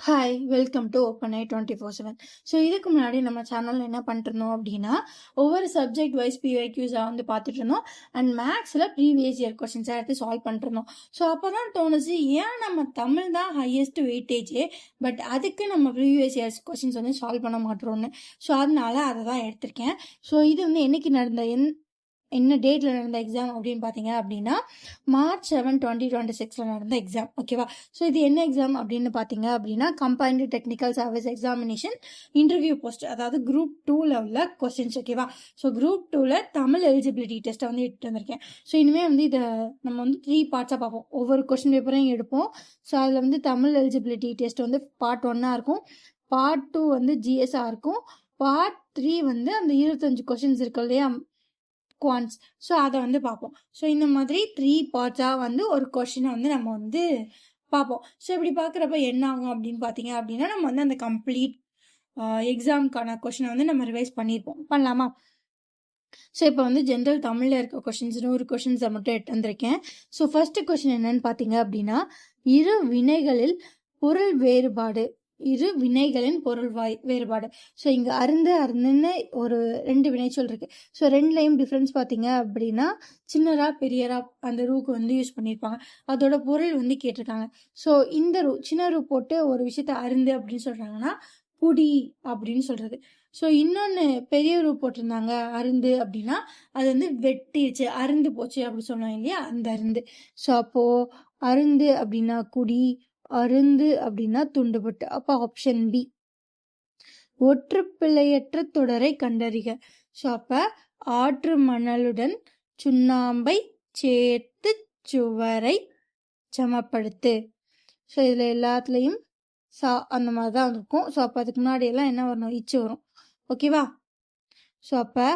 Hi welcome to open I 24/7. So இதுக்கு முன்னாடி நம்ம சேனலில் என்ன பண்ணிருந்தோம் அப்படின்னா ஒவ்வொரு சப்ஜெக்ட் வைஸ் பிஐக்யூஸாக வந்து பார்த்துட்டு இருந்தோம். அண்ட் மேக்ஸில் ப்ரீவியஸ் இயர் கொஸ்டின்ஸாக எடுத்து சால்வ் பண்ணிருந்தோம். ஸோ அப்போ தான் தோணுச்சு, ஏன் நம்ம தமிழ் தான் ஹையஸ்ட் வெயிட்டேஜே, பட் அதுக்கு நம்ம ப்ரீவியஸ் இயர்ஸ் கொஸ்டின்ஸ் வந்து சால்வ் பண்ண மாட்டோம்னு. ஸோ அதனால அதை தான் எடுத்திருக்கேன். ஸோ இது வந்து என்னைக்கு நடந்த என்ன டேட்டில் நடந்த எக்ஸாம் அப்படின்னு பார்த்தீங்க அப்படின்னா March 7, 2026 நடந்த எக்ஸாம். ஓகேவா? ஸோ இது என்ன எக்ஸாம் அப்படின்னு பார்த்தீங்க அப்படின்னா combined technical service examination interview post, அதாவது குரூப் 2ல் உள்ள கொஸ்டின்ஸ். ஓகேவா? ஸோ குரூப் 2ல் தமிழ் எலிஜிபிலிட்டி டெஸ்ட்டை வந்து எடுத்துட்டு வந்திருக்கேன். ஸோ இனிமேல் வந்து இதை நம்ம வந்து 3 பார்ட்ஸாக பார்ப்போம். ஒவ்வொரு கொஸ்டின் பேப்பரையும் எடுப்போம். ஸோ அதில் வந்து தமிழ் எலிஜிபிலிட்டி டெஸ்ட் வந்து பார்ட் 1 இருக்கும், பார்ட் 2 வந்து ஜிஎஸ்ஆ இருக்கும், பார்ட் 3 வந்து அந்த 25 கொஸ்டின்ஸ் இருக்கு இல்லையா, குவான்ஸ். ஸோ அதை வந்து பார்ப்போம். ஸோ இந்த மாதிரி 3 பார்ட்ஸாக வந்து ஒரு கொஷினை வந்து நம்ம வந்து பார்ப்போம். ஸோ இப்படி பார்க்குறப்ப என்ன ஆகும் அப்படின்னு பார்த்தீங்க அப்படின்னா நம்ம வந்து அந்த கம்ப்ளீட் எக்ஸாமுக்கான கொஷினை வந்து நம்ம ரிவைஸ் பண்ணலாமா? ஸோ இப்போ வந்து ஜென்ரல் தமிழில் இருக்க கொஷின்ஸ் 100 கொஷின்ஸை மட்டும் எடுத்து வந்திருக்கேன். ஸோ ஃபர்ஸ்ட் கொஷின் என்னன்னு பார்த்தீங்க அப்படின்னா இரு வினைகளின் பொருள் வேறுபாடு. ஸோ இங்கே அருந்துன்னு ஒரு 2 வினைச்சொல் இருக்கு. ஸோ 2லையும் டிஃப்ரென்ஸ் பார்த்தீங்க அப்படின்னா சின்னரா பெரியரா அந்த ரூக்கு வந்து யூஸ் பண்ணியிருப்பாங்க. அதோட பொருள் வந்து கேட்டிருக்காங்க. ஸோ இந்த சின்ன ரூ போட்டு ஒரு விஷயத்த அருந்து அப்படின்னு சொல்றாங்கன்னா குடி அப்படின்னு சொல்றது. ஸோ இன்னொன்று பெரிய ரூ போட்டிருந்தாங்க அருந்து அப்படின்னா அது வந்து வெட்டிடுச்சு, அருந்து போச்சு அப்படி சொன்னாங்க இல்லையா, அந்த அருந்து. ஸோ அப்போ அருந்து அப்படின்னா குடி, அருந்து அப்படின்னா துண்டுபட்டு. அப்போ ஆப்ஷன் பி. ஒற்றுப்பிழையற்ற தொடரை கண்டறிக. ஸோ அப்போ ஆற்று மணலுடன் சுண்ணாம்பை சேர்த்து சுவரை சமப்படுத்து. ஸோ இதில் எல்லாத்துலேயும் அந்த மாதிரி தான் இருக்கும். ஸோ அப்போ அதுக்கு முன்னாடி எல்லாம் என்ன வரணும், இச்சு வரும். ஓகேவா? ஸோ அப்போ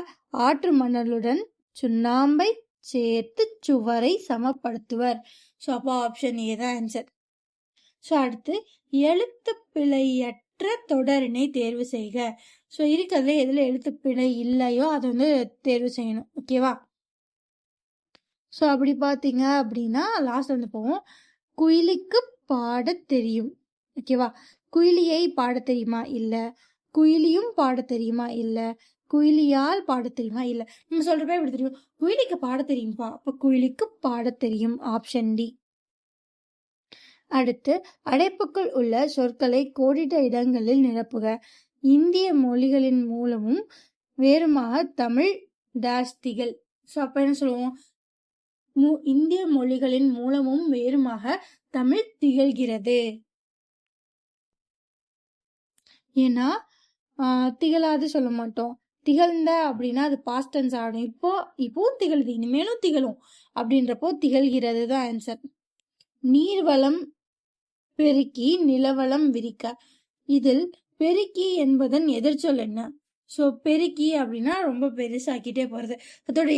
ஆற்று மணலுடன் சுண்ணாம்பை சேர்த்து சுவரை சமப்படுத்துவர். ஸோ அப்போ ஆப்ஷன் ஏ தான் ஆன்சர். ஸோ அடுத்து எழுத்து பிழையற்ற தொடரினை தேர்வு செய்க. ஸோ இருக்கிறதுல எதில் எழுத்து பிழை இல்லையோ அதை வந்து தேர்வு செய்யணும். ஓகேவா? ஸோ அப்படி பார்த்தீங்க அப்படின்னா லாஸ்ட் வந்து போவோம். குயிலிக்கு பாட தெரியும். ஓகேவா? குயிலியை பாட தெரியுமா? இல்லை. குயிலியும் பாட தெரியுமா? இல்லை. குயிலியால் பாட தெரியுமா? இல்லை. நம்ம சொல்றப்ப எப்படி தெரியும்? குயிலிக்கு பாட தெரியும்பா. அப்போ குயிலிக்கு பாட தெரியும். Option D. அடுத்து அடைப்புக்குள் உள்ள சொற்களை கோடிட்ட இடங்களில் நிரப்புக. இந்திய மொழிகளின் மூலமும் வேறுமாக தமிழ் டேஷ் திகழ். ஸோ அப்போ என்ன சொல்லுவோம், இந்திய மொழிகளின் மூலமும் வேறுமாக தமிழ் திகழ்கிறது. ஏன்னா திகழாது சொல்ல மாட்டோம். திகழ்ந்த அப்படின்னா அது பாஸ்ட் டென்ஸ் ஆடும். இப்போவும் திகழுது, இனிமேலும் திகழும் அப்படின்றப்போ திகழ்கிறது தான் ஆன்சர். நீர்வளம் பெருக்கி நிலவளம் விரிக்க. இதில் பெருக்கி என்பதன் எதிர்ச்சொல் என்ன? ஸோ பெருக்கி அப்படின்னா ரொம்ப பெருசாக்கிட்டே போறது. அதோட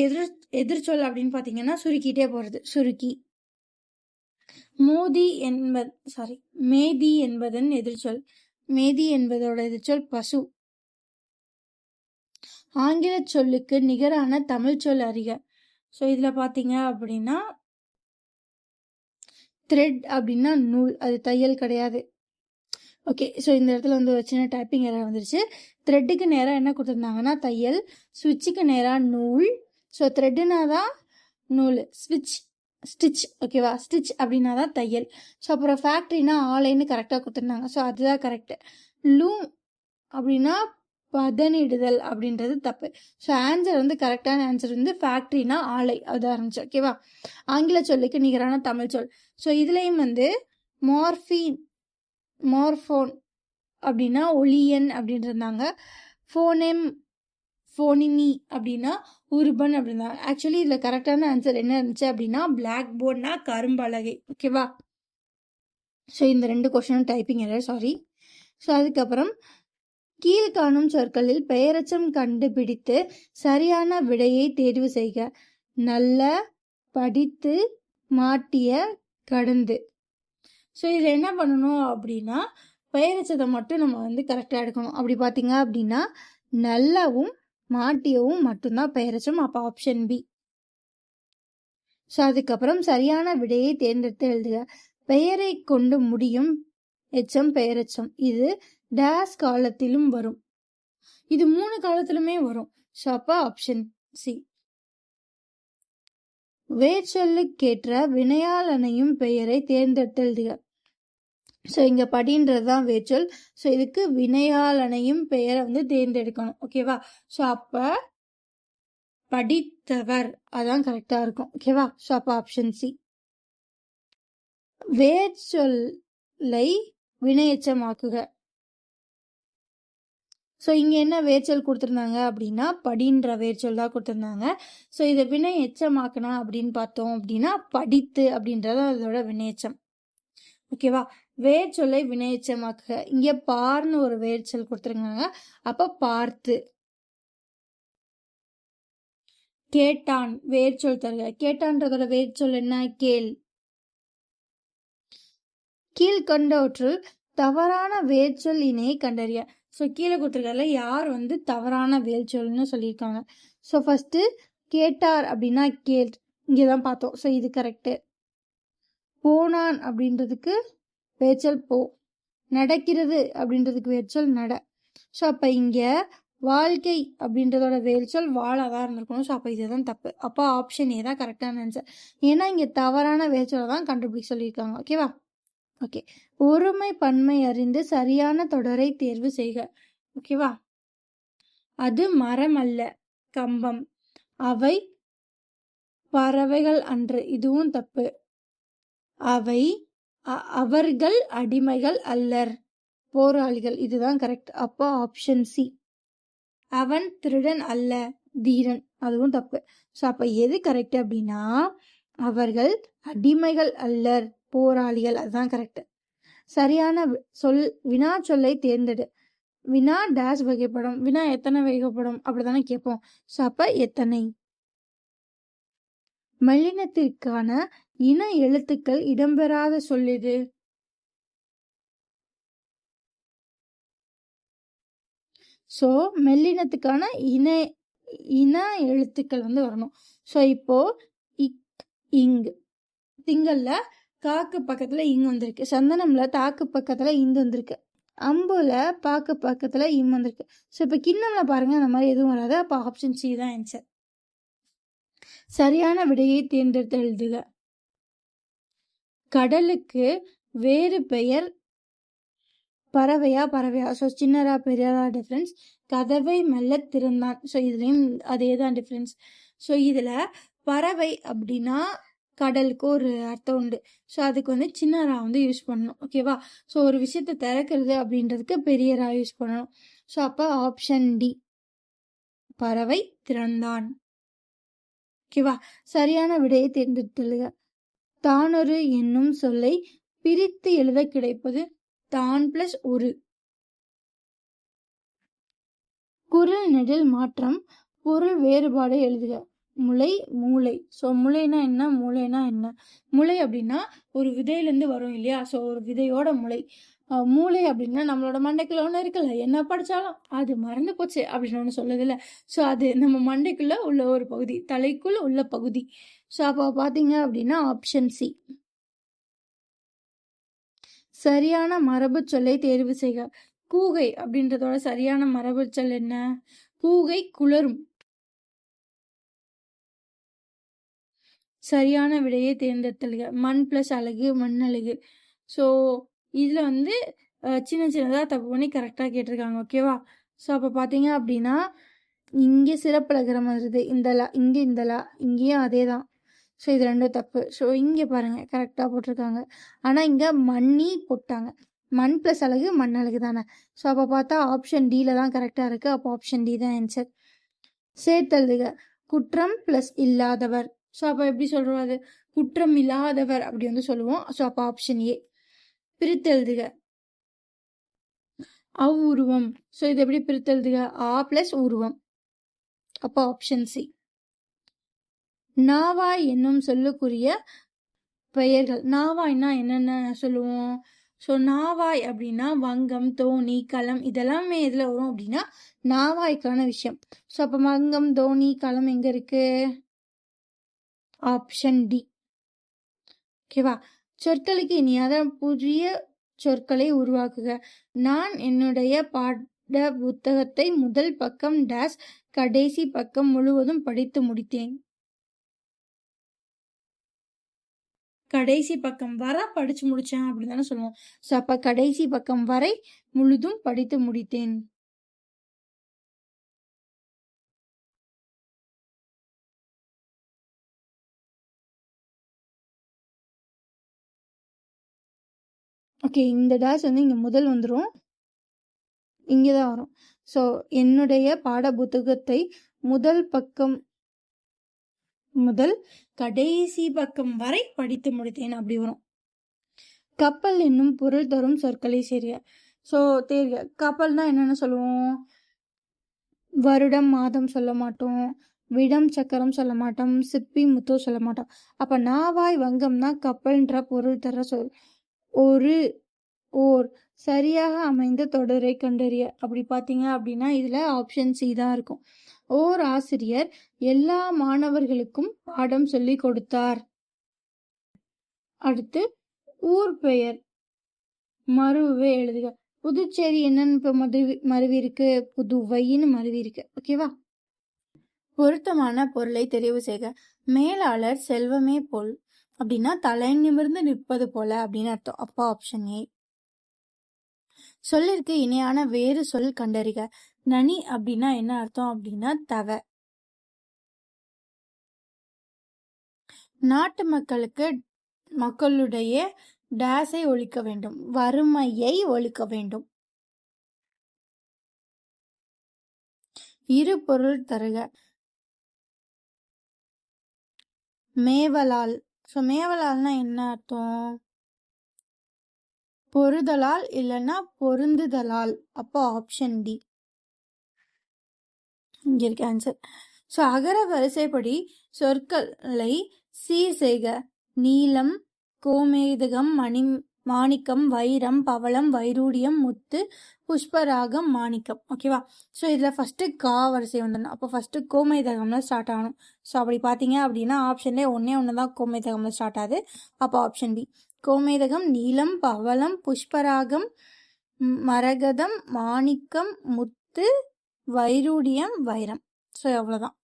எதிர்ச்சொல் அப்படின்னு பார்த்தீங்கன்னா சுருக்கிட்டே போறது, சுருக்கி. மேதி என்பதன் எதிர்ச்சொல். மேதி என்பதோட எதிர்ச்சொல் பசு. ஆங்கில சொல்லுக்கு நிகரான தமிழ் சொல் அறிக. ஸோ இதுல பாத்தீங்க அப்படின்னா த்ரெட் அப்படின்னா நூல், அது தையல் கிடையாது. ஓகே, ஸோ இந்த இடத்துல வந்து சின்ன டைப்பிங் எரர் வந்துருச்சு. த்ரெட்டுக்கு நேராக என்ன கொடுத்துருந்தாங்கன்னா தையல், ஸ்விட்சுக்கு நேராக நூல். ஸோ த்ரெட்டுனா தான் நூல், ஸ்டிச். ஓகேவா? ஸ்டிச் அப்படின்னா தான் தையல். ஸோ அப்புறம் ஃபேக்ட்ரினா ஆலைன்னு கரெக்டாக கொடுத்துருந்தாங்க. ஸோ அதுதான் கரெக்டு. லூம் அப்படின்னா பதனிடுதல் அப்படின்றது தப்பு. ஸோ ஆன்சர் வந்து கரெக்டான ஆன்சர் வந்து ஃபேக்ட்ரினா ஆலை, அது ஆரம்பிச்சு. ஓகேவா? ஆங்கில சொல்லுக்கு நிகரான தமிழ் சொல். ஸோ இதுலேயும் வந்து மார்ஃபோன் அப்படின்னா ஒளியன் அப்படின்னு இருந்தாங்க. ஃபோனிமி அப்படின்னா உருபன் அப்படின்னாங்க. ஆக்சுவலி இதில் கரெக்டான ஆன்சர் என்ன இருந்துச்சு அப்படின்னா பிளாக் போர்ட்னா கரும்பலகை. ஓகேவா? ஸோ இந்த 2 கொஸ்டினும் டைப்பிங் எரர், சாரி. ஸோ அதுக்கப்புறம் கீழ்காணும் சொற்களில் பெயரச்சம் கண்டுபிடித்து சரியான விடையை தேர்வு செய்க. நல்ல, படித்து, மாட்டிய, கடந்து. ஸோ இதில் என்ன பண்ணணும் அப்படின்னா பெயரச்சத்தை மட்டும் நம்ம வந்து கரெக்டாக எடுக்கணும். அப்படி பார்த்தீங்க அப்படின்னா நல்லவும் மாட்டியவும் மட்டும்தான் பெயரச்சம். அப்போ ஆப்ஷன் பி. ஸோ அதுக்கப்புறம் சரியான விடையை தேர்ந்தெடுத்து எழுதுக. பெயரை கொண்டு முடியும் எச்சம் பெயரெச்சம். இது டேஸ் காலத்திலும் வரும். இது 3 காலத்திலுமே வரும். ஸோ அப்ப ஆப்ஷன் சி. வேர்ச்சொல்லுக்கேற்ற வினையாளனையும் பெயரை தேர்ந்தெடுத்தெழுதுக. ஸோ இங்க படின்றதுதான் வேர்ச்சொல். ஸோ இதுக்கு வினையாளனையும் பெயரை வந்து தேர்ந்தெடுக்கணும். ஓகேவா? ஸோ அப்ப படித்தவர் அதான் கரெக்டா இருக்கும். ஓகேவா? ஸோ அப்ப ஆப்ஷன் சி. வேர்ச்சொல்லை வினையெச்சமாக்குக. ஸோ இங்கே என்ன வேர்ச்சொல் கொடுத்துருந்தாங்க அப்படின்னா படின்ற வேர்ச்சொல் தான் கொடுத்துருந்தாங்க. ஸோ இதை வினை எச்சமாக்குனா அப்படின்னு பார்த்தோம் அப்படின்னா படித்து அப்படின்றது அதோட வினையெச்சம். ஓகேவா? வேர்ச்சொல்லை வினையெச்சமாக்குக. இங்கே பார்னு ஒரு வேர்ச்சொல் கொடுத்துருக்காங்க. அப்போ பார்த்து. கேட்டான் வேர்ச்சொல் தருக. கேட்டான்றதோட வேர்ச்சொல் என்ன? கேள். கீழ்கண்டவற்றுள் தவறான வேர்ச்சொல் இணையை கண்டறிய. ஸோ கீழே கொடுத்துருக்கல யார் வந்து தவறான வேர்ச்சொல்னு சொல்லியிருக்காங்க. ஸோ ஃபர்ஸ்ட் கேட்டார் அப்படின்னா கேள், இங்கே தான் பார்த்தோம். ஸோ இது கரெக்டு. போனான் அப்படின்றதுக்கு வேர்ச்சொல் போ. நடக்கிறது அப்படின்றதுக்கு வேர்ச்சொல் நட. ஸோ அப்போ இங்கே வாழ்க்கை அப்படின்றதோட வேர்ச்சொல் வாழாக தான் இருந்திருக்கணும். ஸோ அப்போ இதுதான் தப்பு. அப்போ ஆப்ஷன் ஏ தான் கரெக்டான ஆன்சர். ஏன்னா இங்கே தவறான வேர்ச்சொலை தான் கண்டுபிடிக்க சொல்லியிருக்காங்க. ஓகேவா? ஓகே. ஒருமை பன்மை அறிந்து சரியான தொடரை தேர்வு செய்க. ஓகேவா? அது மரம் அல்ல, கம்பம். அவை பறவைகள் அன்று, இதுவும் தப்பு. அவை அவர்கள் அடிமைகள் அல்லர், போராளிகள், இதுதான் கரெக்ட். அப்போ ஆப்ஷன் சி. அவன் திருடன் அல்ல, தீரன், அதுவும் தப்பு. ஸோ அப்போ எது கரெக்ட் அப்படின்னா அவர்கள் அடிமைகள் அல்லர், போராளிகள், அதுதான் கரெக்ட். சரியான வினா சொல்லை தேர்ந்தெடு. வினா டேஷ் வகைப்படும். வினா எத்தனை வகைப்படும் அப்படித்தானே கேட்போம். ஸோ அப்ப எத்தனை. மெல்லினத்திற்கான இன எழுத்துக்கள் இடம்பெறாத சொல்லிடு. ஸோ மெல்லினத்துக்கான இன எழுத்துக்கள் வந்து வரணும். ஸோ இப்போ இக், இங். திங்கள்ல காக்கு பக்கத்துல இங் வந்திருக்கு. சந்தனம்ல தாக்கு பக்கத்துல இந்து வந்திருக்கு. அம்புல பாக்கு பக்கத்துல இம் வந்திருக்கு. ஸோ இப்போ கிண்ணம்ல பாருங்க அந்த மாதிரி எதுவும் வராது. அப்போ ஆப்ஷன் சி தான் ஆன்சர். சரியான விடையை தேர்ந்தெடுத்து எழுதுக. கடலுக்கு வேறு பெயர் பறவையா பறவையா. So சின்னரா பெரியரா difference. கதவை மெல்ல திறந்தான். ஸோ இதுலயும் அதே தான் டிஃப்ரென்ஸ். ஸோ இதுல பறவை அப்படின்னா கடலுக்கு ஒரு அர்த்தம் உண்டு. ஸோ அதுக்கு வந்து சின்னரா வந்து யூஸ் பண்ணணும். ஓகேவா? ஸோ ஒரு விஷயத்தை திறக்கிறது அப்படின்றதுக்கு பெரியரா யூஸ் பண்ணணும். ஸோ அப்போ ஆப்ஷன் டி, பறவை திறந்தான். ஓகேவா? சரியான விடையை தேர்ந்தெடுத்துள்ளுக. தானொரு என்னும் சொல்லை பிரித்து எழுத கிடைப்பது தான் பிளஸ் ஒரு. குரல் நெடில் மாற்றம் பொருள் வேறுபாடு எழுதுக. முளை மூளை. ஸோ முளைனா என்ன, மூளைனா என்ன? முளை அப்படின்னா ஒரு விதையிலேருந்து வரும் இல்லையா? ஸோ ஒரு விதையோட முளை. மூளை அப்படின்னா நம்மளோட மண்டைக்குள்ள ஒன்று இருக்குல்ல, என்ன படித்தாலும் அது மறந்து போச்சு அப்படின்னு ஒன்று சொல்லுதில்ல. ஸோ அது நம்ம மண்டைக்குள்ள உள்ள ஒரு பகுதி, தலைக்குள்ள உள்ள பகுதி. ஸோ அப்போ பார்த்தீங்க அப்படின்னா ஆப்ஷன் சி. சரியான மரபு சொல்லை தேர்வு செய்க. கூகை அப்படின்றதோட சரியான மரபு சொல் என்ன? கூகை குளரும். சரியான விடையை தேர்ந்தெடுத்தல்க. மண் பிளஸ் அழகு மண் அழகு. ஸோ இதில் வந்து சின்ன சின்னதாக தப்பு பண்ணி கரெக்டாக கேட்டிருக்காங்க. ஓகேவா? ஸோ அப்போ பார்த்தீங்க அப்படின்னா இங்கே சிறப்பழகிற மாதிரி இந்த லா, இங்கே இந்த லா, இங்கேயும் அதே தான். ஸோ இது ரெண்டும் தப்பு. ஸோ இங்கே பாருங்கள் கரெக்டாக போட்டிருக்காங்க. ஆனால் இங்கே மண்ணி போட்டாங்க. மண் ப்ளஸ் அழகு மண் அழகு தானே. ஸோ அப்போ பார்த்தா ஆப்ஷன் டியில் தான் கரெக்டாக இருக்குது. அப்போ ஆப்ஷன் டி தான் ஆன்சர். சேர்த்தெழுதுக. குற்றம் ப்ளஸ் இல்லாதவர். ஸோ அப்போ எப்படி சொல்கிறோம்? அது குற்றம் இல்லாதவர் அப்படி வந்து சொல்லுவோம். ஸோ அப்போ ஆப்ஷன் ஏ. பிரித்தெழுதுக. அவ்வுருவம். ஸோ இது எப்படி பிரித்தெழுதுக? ஆ ப்ளஸ் உருவம். அப்போ ஆப்ஷன் சி. நாவாய் என்னும் சொல்லுக்குரிய பெயர்கள். நாவாய்னா என்னென்ன சொல்லுவோம்? ஸோ நாவாய் அப்படின்னா வங்கம், தோணி, களம், இதெல்லாமே எதில் வரும் அப்படின்னா நாவாய்க்கான விஷயம். ஸோ அப்போ வங்கம், தோணி, களம் எங்கே இருக்கு? Option D. ஓகேவா? சொற்களுக்கு இனியாத புதிய சொற்களை உருவாக்குக. நான் என்னுடைய பாட புத்தகத்தை முதல் பக்கம் டேஸ் கடைசி பக்கம் முழுவதும் படித்து முடித்தேன். கடைசி பக்கம் வரை படிச்சு முடிச்சேன் அப்படின்னு தானே சொல்லுவோம். ஸோ அப்ப கடைசி பக்கம் வரை முழுதும் படித்து முடித்தேன். ஓகே, இந்த டேஸ் வந்து இங்க முதல் வந்துடும், இங்கதான் வரும். ஸோ என்னுடைய பாட புத்தகத்தை முதல் பக்கம் முதல் கடைசி பக்கம் வரை படித்து முடித்தேன் அப்படி வரும். கப்பல் என்னும் பொருள் தரும் சொற்களை சரிய. ஸோ தேர்க கப்பல்னா என்னென்னு சொல்லுவோம்? வருடம் மாதம் சொல்ல மாட்டோம், விடம் சக்கரம் சொல்ல மாட்டோம், சிப்பி முத்தோ சொல்ல மாட்டோம். அப்ப நாவாய் வங்கம்னா கப்பல்ன்ற பொருள் தர சொல். ஒரு ஓர் சரியாக அமைந்த தொடரை கண்டறிய. அப்படி பார்த்தீங்க அப்படின்னா இதுல ஆப்ஷன் சி தான் இருக்கும். ஓர் ஆசிரியர் எல்லா மாணவர்களுக்கும் பாடம் சொல்லி கொடுத்தார். அடுத்து ஊர் பெயர் மருவே எழுதுக. புதுச்சேரி என்னன்னு இப்போ மருவி இருக்கு, புதுவைன்னு மருவி இருக்கு. ஓகேவா? பொருத்தமான பொருளை தெரிவு செய்க. மேலாளர் செல்வமே போல் அப்படின்னா தலை நிமிர்ந்து நிற்பது போல அப்படின்னு அர்த்தம். அப்பா ஆப்ஷன் ஏ. சொல்லிற்கு இணையான வேறு சொல் கண்டறிக. நனி அப்படின்னா என்ன அர்த்தம் அப்படின்னா தவ. நாட்டு மக்களுடைய டேஸை ஒழிக்க வேண்டும், வறுமையை ஒழிக்க வேண்டும். இரு பொருள் தருக. மேவலால். ஸோ மேவலால்னா என்ன அர்த்தம்? பொருதலால் இல்லைன்னா பொருந்துதலால். அப்போ ஆப்ஷன் டி இங்க இருக்கு ஆன்சர். ஸோ அகர வரிசைப்படி சொற்களை சீர் செய்க. நீலம், கோமேதகம், மாணிக்கம், வைரம், பவளம், வைரூடியம், முத்து, புஷ்பராகம், மாணிக்கம். ஓகேவா? ஸோ இதில் ஃபஸ்ட்டு கா வரிசை வந்துடணும். அப்போ ஃபஸ்ட்டு கோமேதகம்ல ஸ்டார்ட் ஆகணும். ஸோ அப்படி பார்த்தீங்க அப்படின்னா ஆப்ஷன்லேயே ஒன்று தான் கோமேதகம்ல ஸ்டார்ட் ஆகுது. அப்போ ஆப்ஷன் பி. கோமேதகம், நீலம், பவளம், புஷ்பராகம், மரகதம், மாணிக்கம், முத்து, வைரூடியம், வைரம். ஸோ அவ்வளோதான்.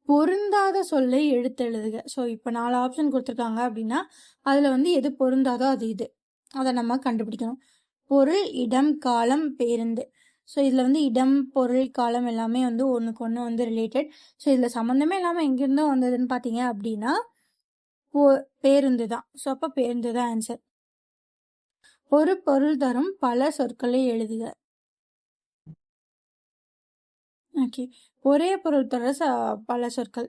பொருந்தாத சொல்லை எழுதுக. ஸோ இப்போ 4 ஆப்ஷன் கொடுத்துருக்காங்க அப்படின்னா அதில் வந்து எது பொருந்தாதோ அது இது, அதை நம்ம கண்டுபிடிக்கணும். பொருள், இடம், காலம், பேருந்து. ஸோ இதில் வந்து இடம், பொருள், காலம் எல்லாமே வந்து ஒன்றுக்கு ஒன்று வந்து ரிலேட்டட். ஸோ இதில் சம்மந்தமே இல்லாமல் எங்கேருந்தோ வந்ததுன்னு பார்த்தீங்க அப்படின்னா பேருந்து தான். ஸோ அப்போ பேருந்து தான் ஆன்சர். ஒரு பொருள் தரும் பல சொற்களை எழுதுக. ஓகே, ஒரே பொருள் தர பல சொற்கள்.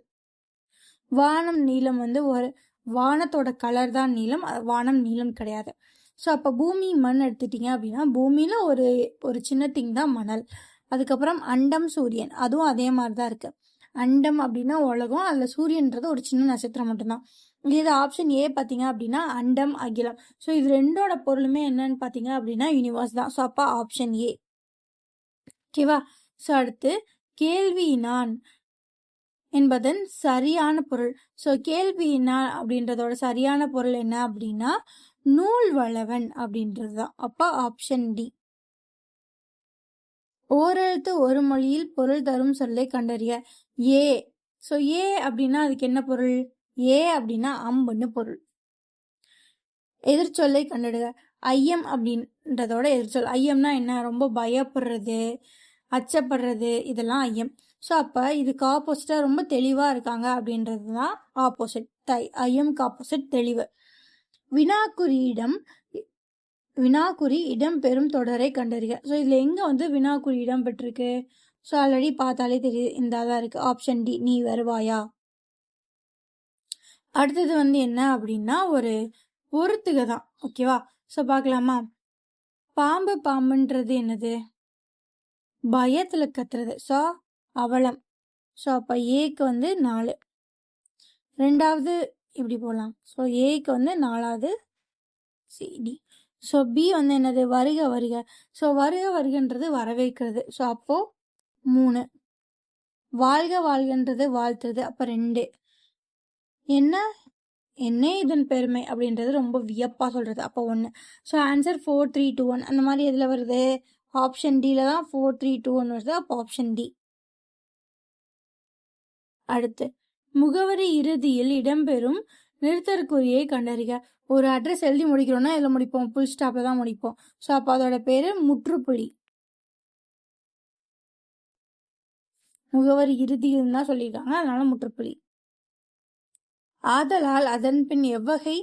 வானம் நீலம் வந்து ஒரு வானத்தோட கலர் தான் நீலம், வானம் நீலம் கிடையாது. ஸோ அப்போ பூமி மண் எடுத்துட்டீங்க அப்படின்னா பூமியில ஒரு சின்ன திங் தான் மணல். அதுக்கப்புறம் அண்டம், சூரியன், அதுவும் அதே மாதிரி தான் இருக்கு. அண்டம் அப்படின்னா உலகம், அதில் சூரியன்றது ஒரு சின்ன நட்சத்திரம் மட்டும்தான். இது ஆப்ஷன் ஏ பார்த்தீங்க அப்படின்னா அண்டம், அகிலம். ஸோ இது ரெண்டோட பொருளுமே என்னன்னு பார்த்தீங்க அப்படின்னா யூனிவர்ஸ் தான். ஸோ அப்போ ஆப்ஷன் ஏ. ஓகேவா? ஸோ அடுத்து கேள்வியினான் என்பதன் சரியான பொருள். ஸோ கேள்வியினான் அப்படின்றதோட சரியான பொருள் என்ன அப்படின்னா நூல் வளவன் அப்படின்றது தான். அப்போ ஆப்ஷன் டி. ஓரெழுத்து ஒரு மொழியில் பொருள் தரும் சொல்லை கண்டறிய. ஏ. ஸோ ஏ அப்படின்னா அதுக்கு என்ன பொருள்? ஏ அப்படின்னா அம்புன்னு பொருள். எதிர்ச்சொல்லை கண்டறிய. ஐயம் அப்படின்றதோட எதிர்ச்சொல். ஐயம்னா என்ன? ரொம்ப பயப்படுறது, அச்சப்படுறது, இதெல்லாம் ஐயம். ஸோ அப்போ இதுக்கு ஆப்போசிட்டாக ரொம்ப தெளிவாக இருக்காங்க அப்படின்றது தான் ஆப்போசிட். ஐயம்க்கு ஆப்போசிட் தெளிவு. வினாக்குறி இடம் பெறும் தொடரை கண்டறிக. ஸோ இதில் எங்கே வந்து வினாக்குறி இடம் பெற்றிருக்கு? ஸோ ஆல்ரெடி பார்த்தாலே தெரியுது, இந்த தான் இருக்கு. ஆப்ஷன் டி, நீ வருவாயா. அடுத்தது வந்து என்ன அப்படின்னா ஒரு பொறுத்துக தான். ஓகேவா? ஸோ பார்க்கலாமா? பாம்புன்றது என்னது? பயத்தில் கத்துறது. ஸோ அவலம். ஸோ அப்போ ஏக்கு வந்து 4. ரெண்டாவது இப்படி போகலாம். ஸோ ஏக்கு வந்து 4வது சிடி. ஸோ பி வந்து என்னது? வருக. ஸோ வருகன்றது வரவேற்கிறது. ஸோ அப்போ 3. வாழ்கன்றது வாழ்த்துறது. அப்போ 2. என்ன என்ன இதன் பெருமை அப்படின்றது ரொம்ப வியப்பா சொல்றது. அப்போ 1. So answer 4, 3, 2, 1. அந்த மாதிரி எதுல வருது? ஆப்ஷன் டில தான் 4, 3, 2, 1 வருது. அப்போ ஆப்ஷன் டி. அடுத்து, முகவரி இறுதியில் இடம்பெறும் நிறுத்தற்குறியை கண்டறிக. ஒரு அட்ரஸ் எழுதி முடிக்கிறோம்னா இதில் முடிப்போம், புல் ஸ்டாப்ல தான் முடிப்போம். ஸோ அப்போ அதோட பேரு முற்றுப்புள்ளி. முகவரி இறுதியில் தான் சொல்லியிருக்காங்க, அதனால முற்றுப்புள்ளி. ஆதலால் அதன் பின் எவ்வகை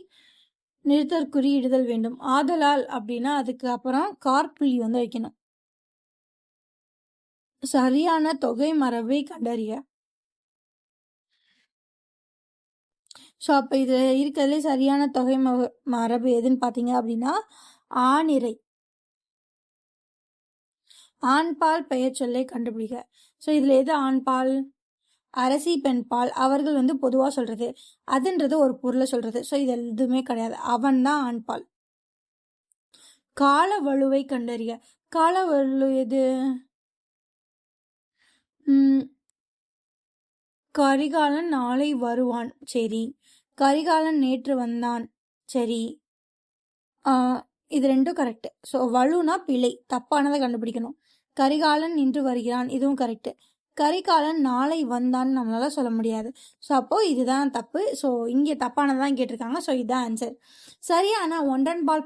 நிறுத்தற்குறி இடுதல் வேண்டும்? ஆதலால் அப்படின்னா அதுக்கு அப்புறம் காற்புள்ளி வந்து வைக்கணும். சரியான தொகை மரபை கண்டறிய. ஸோ அப்போ இது இருக்கிறதுலே சரியான தொகை மரபு எதுன்னு பார்த்தீங்க அப்படின்னா ஆணிரை. ஆண்பால் பெயர் சொல்லை கண்டுபிடிக்க. ஸோ இதில் எது ஆண்பால்? அரசி பெண்பால். அவர்கள் வந்து பொதுவாக சொல்றது, அதுன்றது ஒரு பொருளை சொல்றது. ஸோ இது எதுவுமே கிடையாது, அவன் தான் ஆண்பால். கால வலுவை கண்டறிய. கால வலு எது? கரிகாலன் நாளை வருவான், சரி. கரிகாலன் நேற்று வந்தான், சரி. இது ரெண்டும் கரெக்ட். ஸோ வலுனா பிழை, தப்பானதை கண்டுபிடிக்கணும். கரிகாலன் இன்று வருகிறான், இதுவும் கரெக்ட். கரிகாலன் நாளை வந்தான்னு நம்மளால சொல்ல முடியாது. ஸோ அப்போ இதுதான் தப்பு. ஸோ இங்கே தப்பானதான் கேட்டிருக்காங்க. ஸோ இதுதான் ஆன்சர். சரியான ஒன்றன்பால்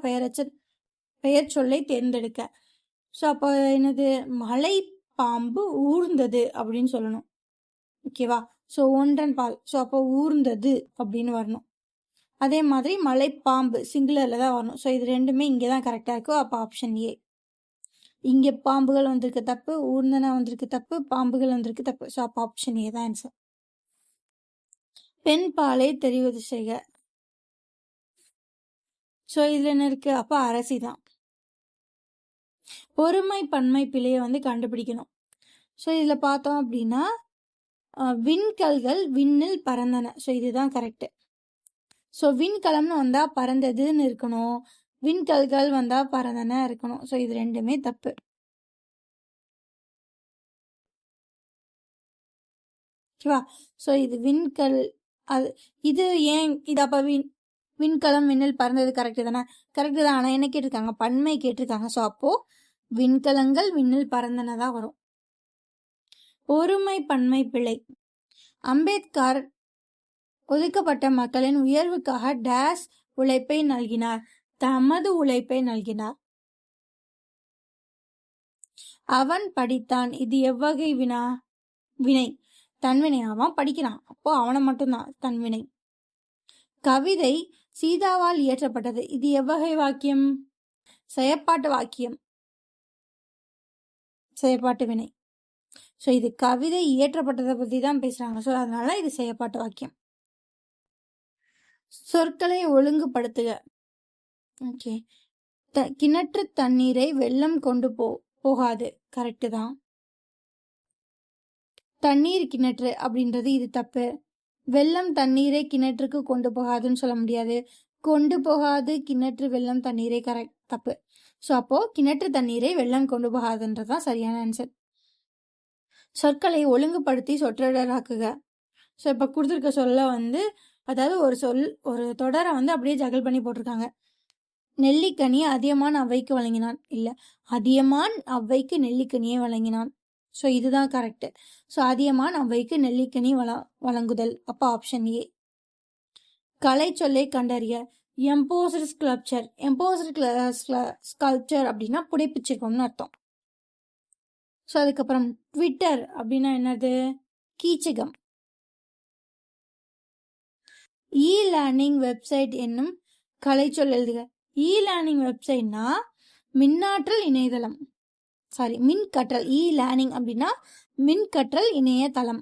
பெயர் சொல்லை தேர்ந்தெடுக்க. ஸோ அப்போ என்னது? மலை பாம்பு ஊர்ந்தது அப்படின்னு சொல்லணும். ஓகேவா? ஸோ ஒன்றன்பால். ஸோ அப்போ ஊர்ந்தது அப்படின்னு வரணும். அதே மாதிரி மலைப்பாம்பு சிங்குலர்ல தான் வரணும். ஸோ இது ரெண்டுமே இங்கே தான் கரெக்டாக இருக்கும். அப்போ ஆப்ஷன் ஏ. இங்கே பாம்புகள் வந்திருக்கு தப்பு, ஊர்ந்தன வந்திருக்கு தப்பு, பாம்புகள் வந்திருக்கு தப்பு. ஸோ அப்போ ஆப்ஷன் ஏ தான் ஆன்சர். பெண் பாலை தெரிவது செய்க. ஸோ இதில் என்ன இருக்கு? அப்போ அரசி தான். ஒருமை பன்மை பிழையை வந்து கண்டுபிடிக்கணும். ஸோ இதில் பார்த்தோம் அப்படின்னா விண்கல்கள் விண்ணில் பறந்தன. ஸோ இதுதான் கரெக்ட். ஸோ விண்கலம்னு வந்தால் பறந்ததுன்னு இருக்கணும், விண்கல்கள் வந்தால் பறந்தன இருக்கணும். ஸோ இது ரெண்டுமே தப்பு. ஓகேவா? ஸோ இது விண்கல், அது இது ஏன் இது அப்போ விண்கலம் விண்ணில் பறந்தது கரெக்டு தானே? கரெக்டு தான். ஆனால் என்ன கேட்டிருக்காங்க? பன்மை கேட்டிருக்காங்க. ஸோ அப்போது விண்கலங்கள் விண்ணில் பறந்தன தான் வரும். ஒருமை பன்மை பிழை. அம்பேத்கர் ஒதுக்கப்பட்ட மக்களின் உயர்வுக்காக டேஸ் உழைப்பை நல்கினார். தமது உழைப்பை நல்கினார். அவன் படித்தான். இது எவ்வகை வினை? தன்வினை. அவன் படிக்கிறான், அப்போ அவனை மட்டும்தான் தன்வினை. கவிதை சீதாவால் இயற்றப்பட்டது. இது எவ்வகை வாக்கியம்? செயற்பாட்டு வாக்கியம், செயற்பாட்டு வினை. ஸோ இது கவிதை இயற்றப்பட்டதை பற்றி தான் பேசுறாங்க. ஸோ அதனால இது செயற்பாட்டு வாக்கியம். சொற்களை ஒழுங்குபடுத்துக. ஓகே. கிணற்று தண்ணீரை வெள்ளம் கொண்டு போகாது, கரெக்டு தான். தண்ணீர் கிணற்று அப்படின்றது இது தப்பு. வெள்ளம் தண்ணீரை கிணற்றுக்கு கொண்டு போகாதுன்னு சொல்ல முடியாது. கொண்டு போகாது கிணற்று வெள்ளம் தண்ணீரை கரெக்ட், தப்பு. ஸோ அப்போ கிணற்று தண்ணீரை வெள்ளம் கொண்டு போகாதுன்றதுதான் சரியான ஆன்சர். சொற்களை ஒழுங்குபடுத்தி சொற்றொடராக்குக. ஸோ இப்போ கொடுத்துருக்க சொல்ல வந்து, அதாவது ஒரு தொடரை வந்து அப்படியே ஜகல் பண்ணி போட்டிருக்காங்க. நெல்லிக்கனி அதியமான் அவ்வைக்கு வழங்கினான், இல்லை அதியமான் அவ்வைக்கு நெல்லிக்கனியை வழங்கினான். ஸோ இதுதான் கரெக்டு. ஸோ அதியமான் அவ்வைக்கு நெல்லிக்கனி வழங்குதல். அப்போ ஆப்ஷன் ஏ. கலை சொல்லை கண்டறிய. Embossed sculpture. எம்போஸ்டு ஸ்கல்ப்சர் அப்படின்னா புடைப்பிச்சிருக்கோம்னு அர்த்தம். ஸோ அதுக்கப்புறம் ட்விட்டர் அப்படின்னா என்னது? கீச்சகம். இ லேர்னிங் வெப்சைட் என்னும் கலை சொல் எழுதுக. இ லேர்னிங் வெப்சைட்னா மின்னாற்றல் இணையதளம், சாரி மின் கற்றல். இ லேர்னிங் அப்படின்னா மின் கற்றல் இணையதளம்.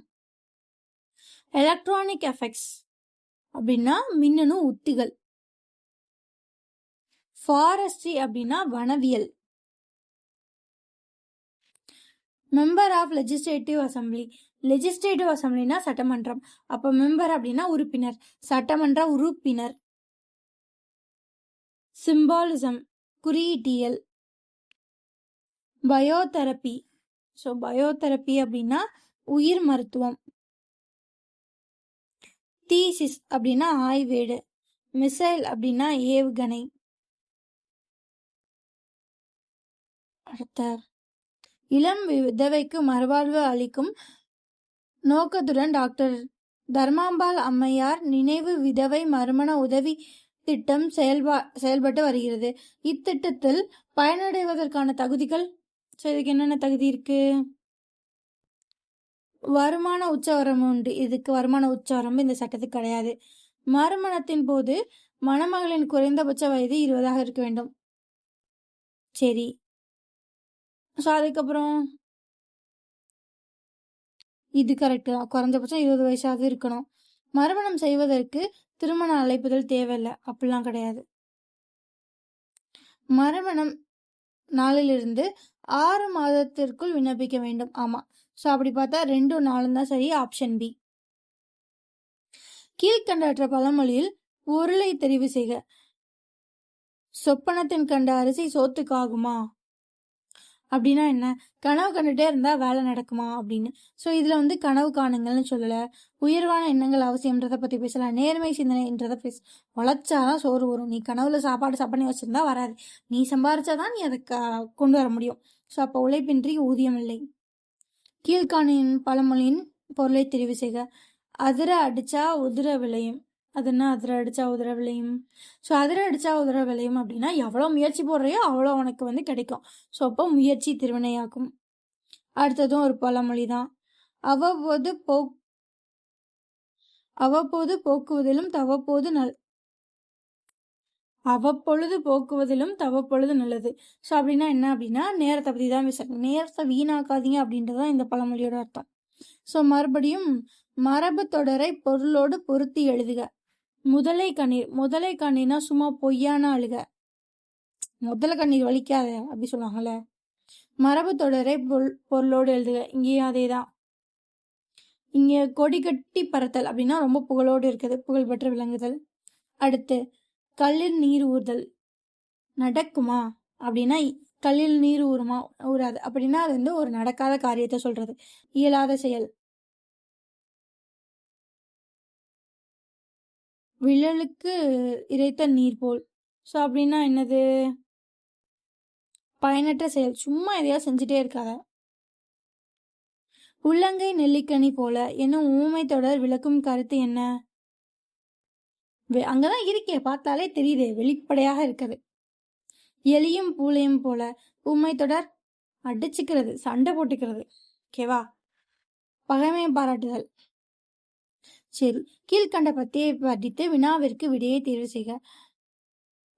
எலக்ட்ரானிக் எஃபெக்ட்ஸ் அப்படின்னா மின்னணு உத்திகள். ஃபாரஸ்ட்ரி அப்படின்னா வனவியல். Member of legislative assembly. Legislative அசம்பிளினா சட்டமன்றம். அப்போ மெம்பர் அப்படின்னா உறுப்பினர், சட்டமன்ற உறுப்பினர். சிம்பாலிசம் குறியீட்டியல். பயோதெரப்பி. ஸோ பயோதெரப்பி அப்படின்னா உயிர் மருத்துவம். தீசிஸ் அப்படின்னா ஆய்வேடு. மிசைல் அப்படின்னா ஏவுகணை. அடுத்த இளம் விதவைக்கு மறுவாழ்வு அளிக்கும் நோக்கத்துடன் டாக்டர் தர்மாம்பாள் அம்மையார் நினைவு விதவை மறுமண உதவி திட்டம் செயல்பட்டு வருகிறது. இத்திட்டத்தில் பயனடைவதற்கான தகுதிகள், இதுக்கு என்னென்ன தகுதி இருக்கு? வருமான உச்சவரம்பு உண்டு. இதுக்கு வருமான உச்சவரம்பு இந்த சட்டத்துக்கு கிடையாது. மறுமணத்தின் போது மணமகளின் குறைந்தபட்ச வயது 20 இருக்க வேண்டும். சரி, அதுக்கப்புறம் இது கரெக்டு தான். குறைஞ்சபட்சம் 20 வயசாவது இருக்கணும். மறுமணம் செய்வதற்கு திருமண அழைப்புதல் தேவையில்லை, அப்படிலாம் கிடையாது. மறுமணம் நாளிலிருந்து 6 மாதத்திற்குள் விண்ணப்பிக்க வேண்டும். ஆமா, அப்படி பார்த்தா 2 4 தான் சரி. Option B. கீழ்கண்டற்ற பழமொழியில் பொருளை தெரிவு செய்க. சொப்பனத்தின் கண்ட அரிசி சோத்துக்காகுமா அப்படின்னா என்ன? கனவு கண்டுட்டே இருந்தா வேலை நடக்குமா அப்படின்னு. இதுல கனவு காணுங்கள்னு சொல்லல, உயர்வான எண்ணங்கள் அவசியம்ன்றதை பத்தி பேசல, நேர்மை சிந்தனைன்றதை உழைச்சாதான் சோறு வரும். நீ கனவுல சாப்பாடு வச்சிருந்தா வராது. நீ சம்பாரிச்சாதான் நீ அதை கொண்டு வர முடியும். அப்ப உழைப்பின்றி ஊதியம் இல்லை. கீழ்காணின் பழமொழியின் பொருளை தெரிவு செய்க. அதிர அடிச்சா உதிர விளையும். அது என்ன அதிர அடிச்சா உதிர விளையும்? அதிர அடிச்சா உதிர விளையும் அப்படின்னா எவ்வளோ முயற்சி போடுறையோ அவ்வளோ உனக்கு கிடைக்கும். அப்போ முயற்சி திருவினையாக்கும். அடுத்ததும் ஒரு பழமொழி தான். அவ்வப்போது போக்குவதிலும் தவப்பொழுது நல்லது. அப்படின்னா என்ன அப்படின்னா நேரத்தை பத்தி தான் பேசுறாங்க. நேரத்தை வீணாக்காதீங்க அப்படின்றதான் இந்த பழமொழியோட அர்த்தம். மறுபடியும் மரபு தொடரை பொருளோடு பொருத்தி எழுதுக. முதலை கண்ணீர்னா சும்மா பொய்யான அழுக. முதல கண்ணீர் வலிக்காத அப்படி சொல்லுவாங்கல்ல. மரபு தொடரை பொருளோடு எழுதுக. இங்கேயும் அதேதான். இங்க கொடி கட்டி பறத்தல் அப்படின்னா ரொம்ப புகழோடு இருக்குது, புகழ் பெற்ற விளங்குதல். அடுத்து கல்லில் நீர் ஊறுதல். நடக்குமா அப்படின்னா கல்லில் நீர் ஊறாது அப்படின்னா அது ஒரு நடக்காத காரியத்தை சொல்றது, இயலாத செயல். விழலுக்கு இறைத்த நீர் போல். அப்படின்னா என்னது? பயனற்ற செயல், சும்மா எதையா செஞ்சுட்டே இருக்காத. உள்ளங்கை நெல்லிக்கனி போல என்னும் ஊமை தொடர் விளக்கும் கருத்து என்ன? அங்கதான் இருக்கே, பார்த்தாலே தெரியுது, வெளிப்படையாக இருக்குது. எலியும் பூளையும் போல ஊமை தொடர் அடிச்சுக்கிறது, சண்டை போட்டுக்கிறது. ஓகேவா? பகைமை பாராட்டுதல். சரி, கீழ்கண்ட பத்தியை படித்து வினாவிற்கு விடையை தேர்வு செய்க.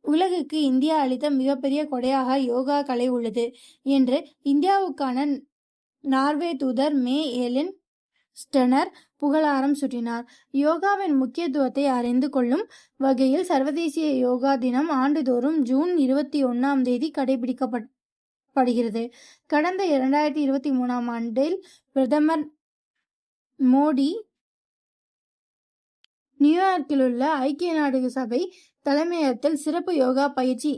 உலகுக்கு இந்தியா அளித்த மிகப்பெரிய கொடையாக யோகா கலை உள்ளது என்று இந்தியாவுக்கான நார்வே தூதர் மே எலின் ஸ்டெனர் புகழாரம் சூட்டினார். யோகாவின் முக்கியத்துவத்தை அறிந்து கொள்ளும் வகையில் சர்வதேச யோகா தினம் ஆண்டுதோறும் ஜூன் 21 கடைபிடிக்கப்படுகிறது. கடந்த 2023 ஆண்டில் பிரதமர் மோடி நியூயார்க்கில் உள்ள ஐக்கிய நாடுகள் சபை தலைமையகத்தில் சிறப்பு யோகா பயிற்சி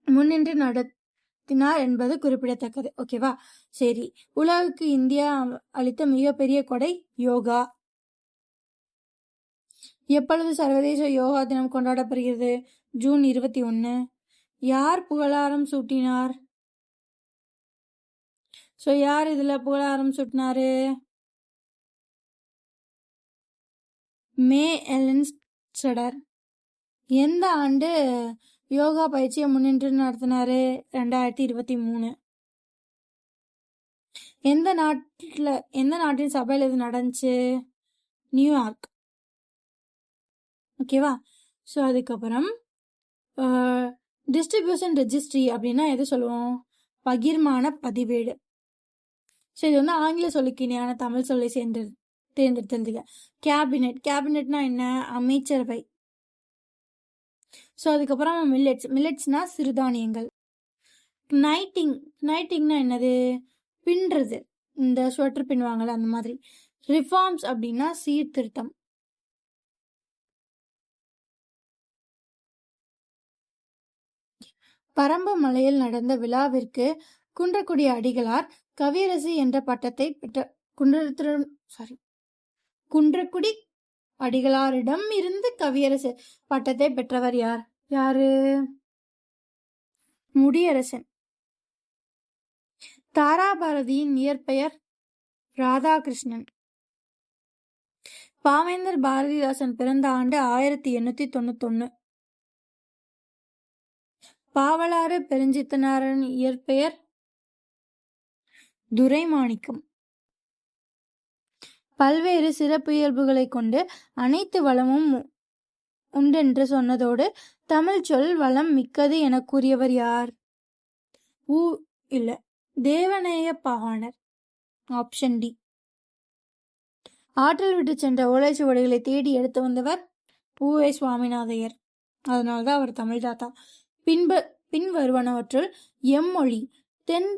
முன்னின்று நடத்தினார் என்பது குறிப்பிடத்தக்கது. ஓகேவா? சரி, உலகுக்கு இந்தியா அளித்த மிகப்பெரிய கொடை யோகா. எப்பொழுது சர்வதேச யோகா தினம் கொண்டாடப்படுகிறது? ஜூன் 21. யார் புகழாரம் சூட்டினார்? யார் இதுல புகழாரம் சூட்டினாரு? மே எலின் ஸ்டெனர். எந்த ஆண்டு யோகா பயிற்சியை முன்னின்று நடத்தினாரு? 2023. எந்த நாட்டின் சபையில் இது நடந்துச்சு? நியூயார்க். ஓகேவா? அதுக்கப்புறம் டிஸ்ட்ரிபியூஷன் ரெஜிஸ்ட்ரி அப்படின்னா எது சொல்லுவோம்? பகிர்மான பதிவேடு. இது ஆங்கில சொல்லுக்கு இணையான தமிழ் சொல்லை தேர்ந்தெடுத்தது. கேபினெட்னா என்ன? அமைச்சரவை. அதுக்கப்புறம் மில்லட்ஸ்னா சிறுதானியங்கள். நைட்டிங்னா என்னது? பின்றது, இந்த ஸ்வெட்டர் பின்னுவாங்கல்ல அந்த மாதிரி. ரிஃபார்ம்ஸ் அப்படின்னா சீர்திருத்தம். பரம்பு மலையில் நடந்த விழாவிற்கு குன்றக்குடி அடிகளார் கவியரசு என்ற பட்டத்தை பெற்ற குன்றக்குடி அடிகளாரிடம் இருந்து கவியரசர் பட்டத்தை பெற்றவர் யார்? யாரு? முடியரசன். தாராபாரதியின் இயற்பெயர் ராதாகிருஷ்ணன். பாவேந்தர் பாரதிதாசன் பிறந்த ஆண்டு 1891. பாவலாறு பெருஞ்சித்தனாரின் இயற்பெயர் துரைமாணிக்கம். பல்வேறு சிறப்பியல்புகளை கொண்டு அனைத்து வளமும் உண்டென்று சொன்னதோடு தமிழ் சொல் வளம் மிக்கது என கூறியவர் யார்? தேவநேய பாவாணர். Option D. ஆற்றல் விட்டு சென்ற ஓலைச்சுவடிகளை தேடி எடுத்து வந்தவர் பூவை சுவாமிநாதையர். அதனால்தான் அவர் தமிழ் தாத்தா. பின் வருவனவற்றுள் எம்மொழி தென்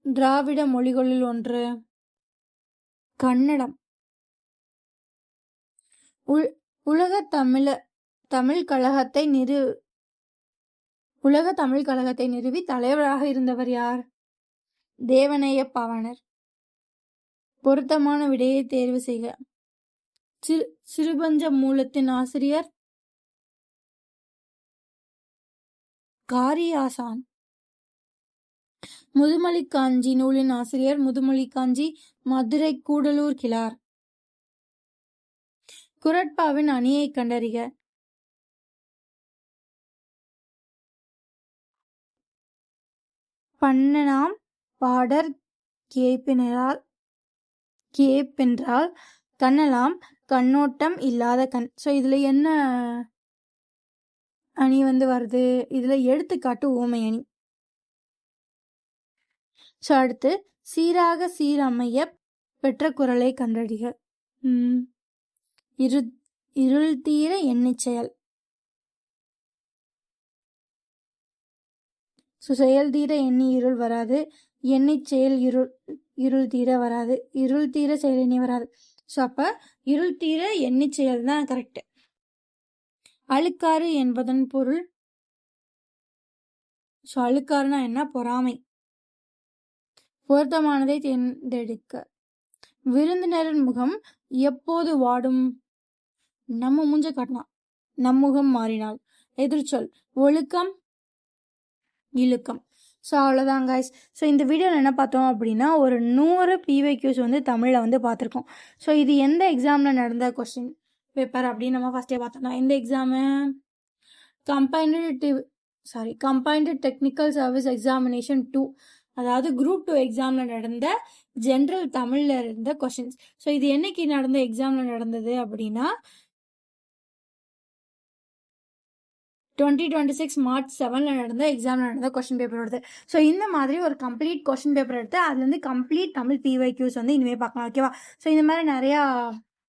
திராவிட மொழிகளில் ஒன்று? கன்னடம். உலக தமிழ் கழகத்தை நிறுவி தலைவராக இருந்தவர் யார்? தேவநேய பாவாணர். பொருத்தமான விடையை தேர்வு செய்க. சிறுபஞ்ச மூலத்தின் ஆசிரியர் காரியாசான். முதுமொழி காஞ்சி நூலின் ஆசிரியர் முதுமொழி காஞ்சி, மதுரை கூடலூர் கிழார். குறட்பாவின் அணியை கண்டறிக. பண்ணனாம் பாடற் கேப்பென்றால் கண்ணலாம் கண்ணோட்டம் இல்லாத கண். ஸோ இதுல என்ன அணி வருது? இதுல எடுத்துக்காட்டு ஊமை அணி. ஸோ அடுத்து சீராக சீரமைய பெற்ற குறளை கண்டறிக. இருள் தீர எண்ணிச் செயல். செயல் தீர எண்ணி இருள் வராது, எண்ணிச் செயல் இருள் தீர வராது, இருள் தீர செயல் எண்ணி வராது. ஸோ அப்ப இருள் தீர எண்ணிச் செயல் தான் கரெக்ட். அழுக்காறு என்பதன் பொருள்? ஸோ அழுக்காறுனா என்ன? பொறாமை. பொருத்தமானதை தேர்ந்தெடுக்க. விருந்தினரின் முகம் எப்போது வாடும்? நம்ம மூஞ்ச காட்டினா. நம் முகம் மாறினால். எதிர்ச்சொல் ஒழுக்கம் இழுக்கம். ஸோ அவ்வளோதான் கைஸ். ஸோ இந்த வீடியோவில் என்ன பார்த்தோம் அப்படின்னா, ஒரு 100 PYQs தமிழில் பார்த்துருக்கோம். ஸோ இது எந்த எக்ஸாமில் நடந்த கொஸ்டின் பேப்பர் அப்படின்னு நம்ம ஃபஸ்ட்டே பார்த்தோம்னா, எந்த exam? Combined technical service examination 2, அதாவது குரூப் 2 எக்ஸாமில் நடந்த ஜென்ரல் தமிழில் இருந்த கொஸ்டின்ஸ். ஸோ இது என்னைக்கு நடந்த எக்ஸாமில் நடந்தது அப்படின்னா 2026 March 7 நடந்த எக்ஸாமில் நடந்த கொஸ்டின் பேப்பர் வருது. ஸோ இந்த மாதிரி ஒரு கம்ப்ளீட் கொஸ்டின் பேப்பர் எடுத்து அதுலேருந்து கம்ப்ளீட் தமிழ் PYQs இனிமேல் பார்க்கலாம். ஓகேவா? ஸோ இந்த மாதிரி நிறையா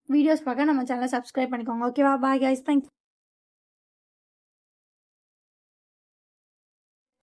வீடியோஸ் பார்க்க நம்ம சேனலை சப்ஸ்கிரைப் பண்ணிக்கோங்க. ஓகேவா? Bye guys. தேங்க்யூ.